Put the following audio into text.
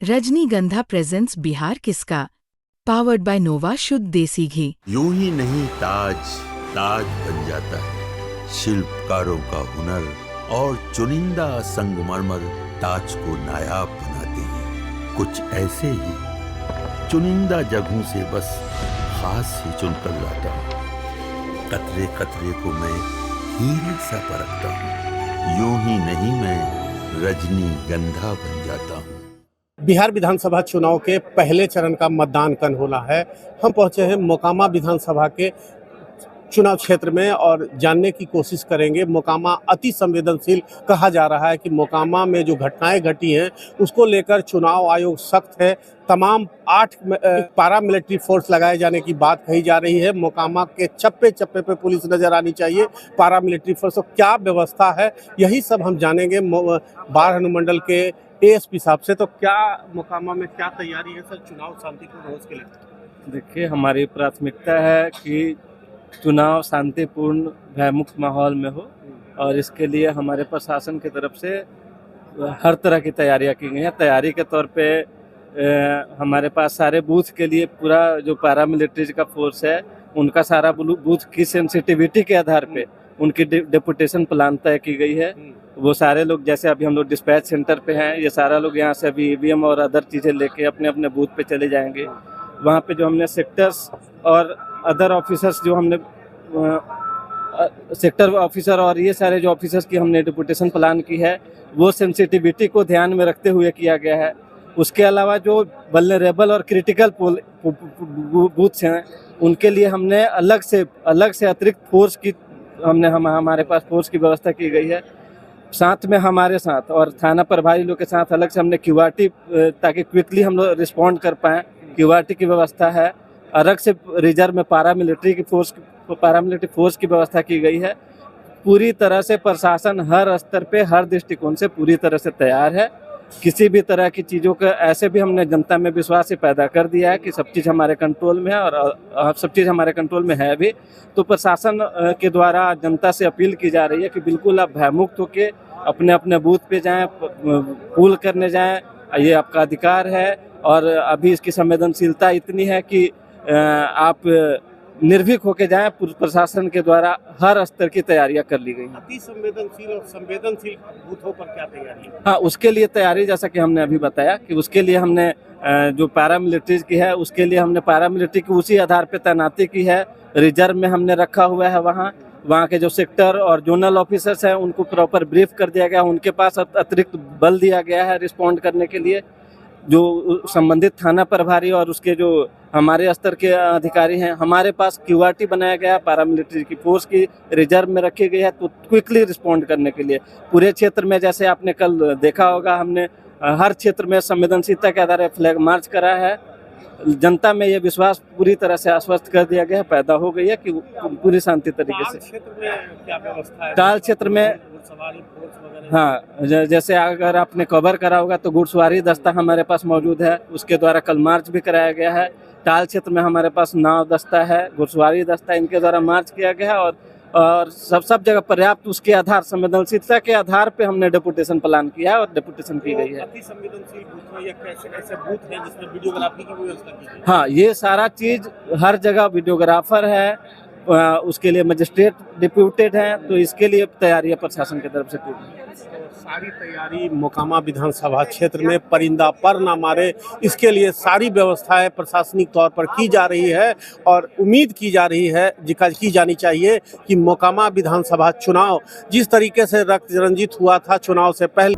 रजनीगंधा प्रेजेंट्स बिहार किसका, powered by नोवा शुद्ध देसी घी। यूं ही नहीं ताज ताज बन जाता है, शिल्पकारों का हुनर और चुनिंदा संगमरमर ताज को नायाब बनाते हैं। कुछ ऐसे ही चुनिंदा जगहों से बस खास ही चुनकर लाता हूँ। कतरे कतरे को मैं हीरे सा परखता हूँ। यूं ही नहीं मैं रजनीगंधा बन जाता हूँ। बिहार विधानसभा चुनाव के पहले चरण का मतदान कल होना है। हम पहुंचे हैं मोकामा विधानसभा के चुनाव क्षेत्र में और जानने की कोशिश करेंगे। मोकामा अति संवेदनशील कहा जा रहा है कि मोकामा में जो घटनाएं घटी हैं उसको लेकर चुनाव आयोग सख्त है। तमाम 8 पारा मिलिट्री फोर्स लगाए जाने की बात कही जा रही है। मोकामा के चप्पे चप्पे पे पुलिस नजर आनी चाहिए, पारा मिलिट्री फोर्स। तो क्या व्यवस्था है, यही सब हम जानेंगे बाढ़ अनुमंडल के एएसपी साहब से। तो क्या मोकामा में क्या तैयारी है सर चुनाव शांतिपूर्ण हो उसके लिए? देखिए, हमारी प्राथमिकता है कि चुनाव शांतिपूर्ण भयमुक्त माहौल में हो और इसके लिए हमारे प्रशासन की तरफ से हर तरह की तैयारियां की गई हैं। तैयारी के तौर पे हमारे पास सारे बूथ के लिए पूरा जो पैरामिलिट्री का फोर्स है उनका सारा बूथ की सेंसिटिविटी के आधार पे उनकी डेपुटेशन प्लान तय की गई है। वो सारे लोग, जैसे अभी हम लोग डिस्पैच सेंटर पे हैं, ये सारा लोग यहाँ से अभी ईवीएम और अदर चीज़ें लेके अपने अपने बूथ पे चले जाएंगे। वहाँ पे जो हमने सेक्टर्स और अदर ऑफिसर्स जो हमने सेक्टर ऑफिसर और ये सारे जो ऑफिसर्स की हमने डेपुटेशन प्लान की है वो सेंसिटिविटी को ध्यान में रखते हुए किया गया है। उसके अलावा जो वल्नरेबल और क्रिटिकल बूथ्स हैं उनके लिए हमने अलग से अतिरिक्त फोर्स की हमारे पास फोर्स की व्यवस्था की गई है। साथ में हमारे साथ और थाना प्रभारी लोग के साथ अलग से हमने क्यूआरटी, ताकि क्विकली हम लोग रिस्पॉन्ड कर पाएँ, क्यूआरटी की व्यवस्था है। अलग से रिजर्व में पारामिलिट्री फोर्स की व्यवस्था की गई है। पूरी तरह से प्रशासन हर स्तर पे हर दृष्टिकोण से पूरी तरह से तैयार है। किसी भी तरह की चीज़ों का ऐसे भी हमने जनता में विश्वास ही पैदा कर दिया है कि सब चीज़ हमारे कंट्रोल में है और सब चीज़ हमारे कंट्रोल में है भी। तो प्रशासन के द्वारा जनता से अपील की जा रही है कि बिल्कुल आप भयमुक्त होकर अपने अपने बूथ पे जाएं, पूल करने जाएं, ये आपका अधिकार है। और अभी इसकी संवेदनशीलता इतनी है कि आप निर्भीक होके जाएं। प्रशासन के द्वारा हर स्तर की तैयारियां कर ली गई हैं। अति संवेदनशील और संवेदनशील बूथों पर क्या तैयारी है? हाँ, उसके लिए तैयारी, जैसा कि हमने अभी बताया कि उसके लिए हमने जो पैरामिलिट्रीज की है उसके लिए हमने पैरामिलिट्री की उसी आधार पे तैनाती की है। रिजर्व में हमने रखा हुआ है। वहाँ के जो सेक्टर और जोनल ऑफिसर्स हैं उनको प्रॉपर ब्रीफ कर दिया गया। उनके पास अतिरिक्त बल दिया गया है रिस्पॉन्ड करने के लिए। जो संबंधित थाना प्रभारी और उसके जो हमारे स्तर के अधिकारी हैं, हमारे पास क्यूआरटी बनाया गया है, पैरामिलिट्री की फोर्स की रिजर्व में रखी गई है तो क्विकली रिस्पॉन्ड करने के लिए। पूरे क्षेत्र में, जैसे आपने कल देखा होगा, हमने हर क्षेत्र में संवेदनशीलता के आधार पर फ्लैग मार्च करा है। जनता में ये विश्वास पूरी तरह से आश्वस्त कर दिया गया है, पैदा हो गई है कि पूरी शांति तरीके से। क्षेत्र में क्या व्यवस्था है? टाल क्षेत्र में, हाँ, जैसे अगर आपने कवर करा होगा तो घुड़सवारी दस्ता हमारे पास मौजूद है, उसके द्वारा कल मार्च भी कराया गया है। टाल क्षेत्र में हमारे पास नाव दस्ता है, घुड़सवारी दस्ता, इनके द्वारा मार्च किया गया है। और सब जगह पर्याप्त उसके आधार, संवेदनशीलता के आधार पे हमने डेपुटेशन प्लान किया है और डेपुटेशन की गई है। अति संवेदनशील बूथ में या कैसे बूथ है जिसमें वीडियोग्राफी की व्यवस्था की गई है? हाँ, ये सारा चीज हर जगह वीडियोग्राफर है, उसके लिए मजिस्ट्रेट डिप्यूटेड हैं, तो इसके लिए तैयारियां प्रशासन की तरफ से पूरी है। सारी तैयारी मोकामा विधानसभा क्षेत्र में परिंदा पर ना मारे, इसके लिए सारी व्यवस्थाएं प्रशासनिक तौर पर की जा रही है और उम्मीद की जा रही है, की जानी चाहिए कि मोकामा विधानसभा चुनाव जिस तरीके से रक्त रंजित हुआ था चुनाव से पहले।